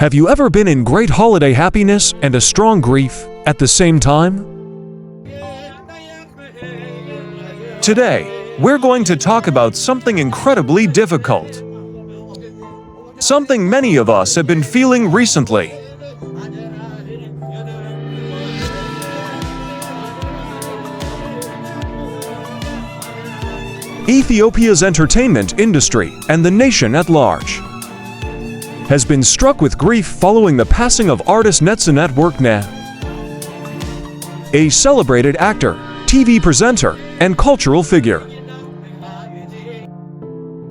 Have you ever been in great holiday happiness and a strong grief at the same time? Today, we're going to talk about something incredibly difficult. Something many of us have been feeling recently. Ethiopia's entertainment industry and the nation at large has been struck with grief following the passing of artist Netsanet Workneh, a celebrated actor, TV presenter, and cultural figure.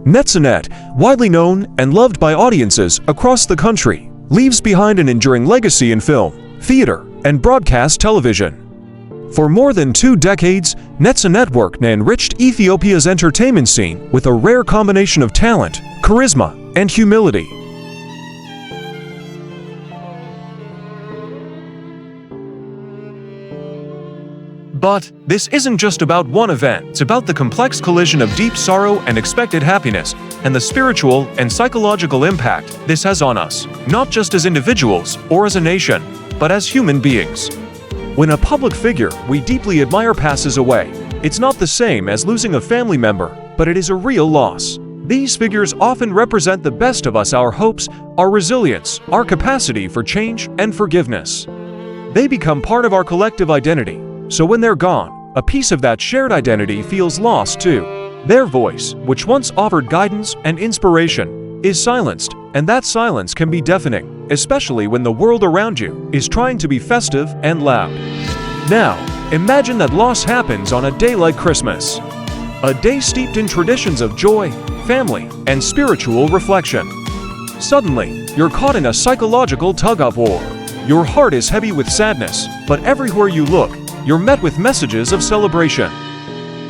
Netsanet, widely known and loved by audiences across the country, leaves behind an enduring legacy in film, theater, and broadcast television. For more than 2 decades, Netsanet Workneh enriched Ethiopia's entertainment scene with a rare combination of talent, charisma, and humility. But this isn't just about one event, it's about the complex collision of deep sorrow and expected happiness, and the spiritual and psychological impact this has on us, not just as individuals or as a nation, but as human beings. When a public figure we deeply admire passes away, it's not the same as losing a family member, but it is a real loss. These figures often represent the best of us, our hopes, our resilience, our capacity for change and forgiveness. They become part of our collective identity. So when they're gone, a piece of that shared identity feels lost too. Their voice, which once offered guidance and inspiration, is silenced, and that silence can be deafening, especially when the world around you is trying to be festive and loud. Now, imagine that loss happens on a day like Christmas. A day steeped in traditions of joy, family, and spiritual reflection. Suddenly, you're caught in a psychological tug-of-war. Your heart is heavy with sadness, but everywhere you look, you're met with messages of celebration.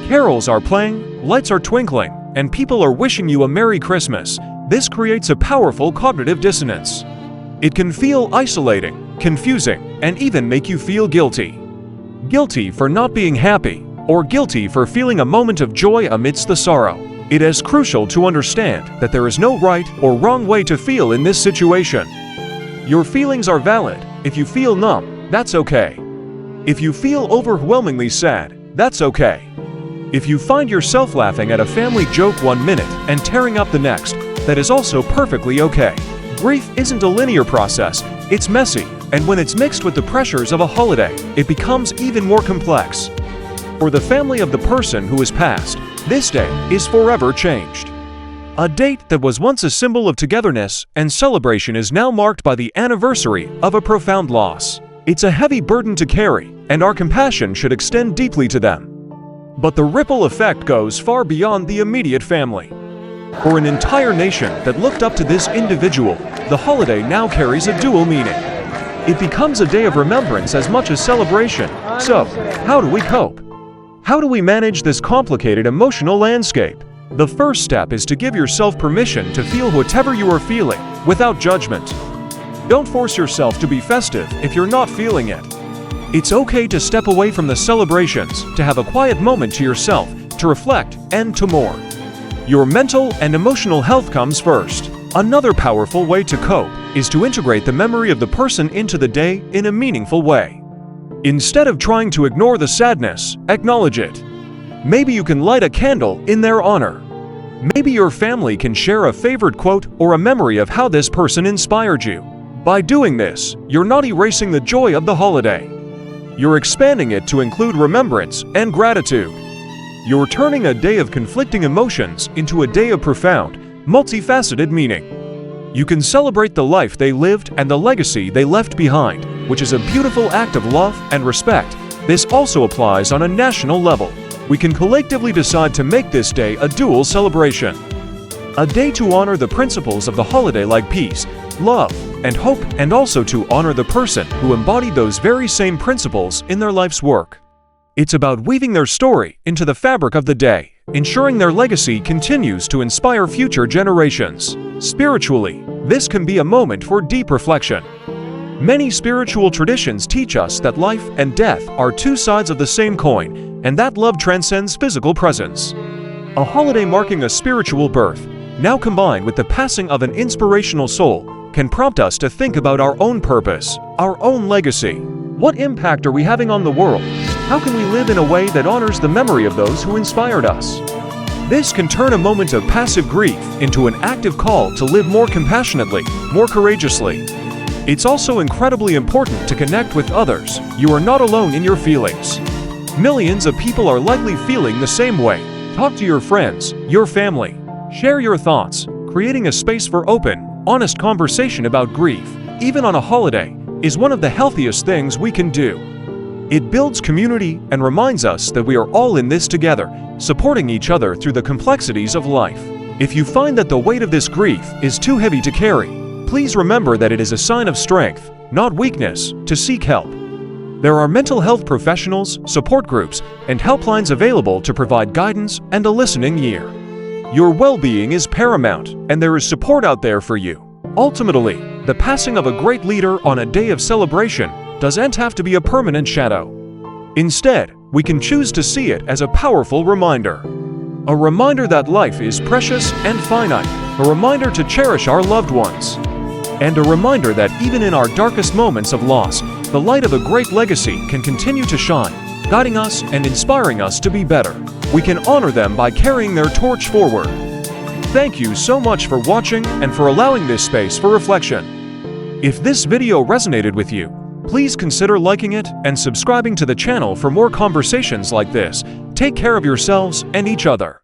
Carols are playing, lights are twinkling, and people are wishing you a Merry Christmas. This creates a powerful cognitive dissonance. It can feel isolating, confusing, and even make you feel guilty. Guilty for not being happy, or guilty for feeling a moment of joy amidst the sorrow. It is crucial to understand that there is no right or wrong way to feel in this situation. Your feelings are valid. If you feel numb, that's okay. If you feel overwhelmingly sad, that's okay. If you find yourself laughing at a family joke 1 minute and tearing up the next, that is also perfectly okay. Grief isn't a linear process, it's messy, and when it's mixed with the pressures of a holiday, it becomes even more complex. For the family of the person who has passed, this day is forever changed. A date that was once a symbol of togetherness and celebration is now marked by the anniversary of a profound loss. It's a heavy burden to carry, and our compassion should extend deeply to them. But the ripple effect goes far beyond the immediate family. For an entire nation that looked up to this individual, the holiday now carries a dual meaning. It becomes a day of remembrance as much as celebration. So, how do we cope? How do we manage this complicated emotional landscape? The first step is to give yourself permission to feel whatever you are feeling, without judgment. Don't force yourself to be festive if you're not feeling it. It's okay to step away from the celebrations, to have a quiet moment to yourself, to reflect, and to mourn. Your mental and emotional health comes first. Another powerful way to cope is to integrate the memory of the person into the day in a meaningful way. Instead of trying to ignore the sadness, acknowledge it. Maybe you can light a candle in their honor. Maybe your family can share a favorite quote or a memory of how this person inspired you. By doing this, you're not erasing the joy of the holiday. You're expanding it to include remembrance and gratitude. You're turning a day of conflicting emotions into a day of profound, multifaceted meaning. You can celebrate the life they lived and the legacy they left behind, which is a beautiful act of love and respect. This also applies on a national level. We can collectively decide to make this day a dual celebration. A day to honor the principles of the holiday like peace, love, and hope, and also to honor the person who embodied those very same principles in their life's work. It's about weaving their story into the fabric of the day, ensuring their legacy continues to inspire future generations. Spiritually, this can be a moment for deep reflection. Many spiritual traditions teach us that life and death are 2 sides of the same coin, and that love transcends physical presence. A holiday marking a spiritual birth, now combined with the passing of an inspirational soul, can prompt us to think about our own purpose, our own legacy. What impact are we having on the world? How can we live in a way that honors the memory of those who inspired us? This can turn a moment of passive grief into an active call to live more compassionately, more courageously. It's also incredibly important to connect with others. You are not alone in your feelings. Millions of people are likely feeling the same way. Talk to your friends, your family. Share your thoughts. Creating a space for open, honest conversation about grief, even on a holiday, is one of the healthiest things we can do. It builds community and reminds us that we are all in this together, supporting each other through the complexities of life. If you find that the weight of this grief is too heavy to carry, please remember that it is a sign of strength, not weakness, to seek help. There are mental health professionals, support groups, and helplines available to provide guidance and a listening ear. Your well-being is paramount, and there is support out there for you. Ultimately, the passing of a great leader on a day of celebration doesn't have to be a permanent shadow. Instead, we can choose to see it as a powerful reminder. A reminder that life is precious and finite, a reminder to cherish our loved ones, and a reminder that even in our darkest moments of loss, the light of a great legacy can continue to shine, guiding us and inspiring us to be better. We can honor them by carrying their torch forward. Thank you so much for watching and for allowing this space for reflection. If this video resonated with you, please consider liking it and subscribing to the channel for more conversations like this. Take care of yourselves and each other.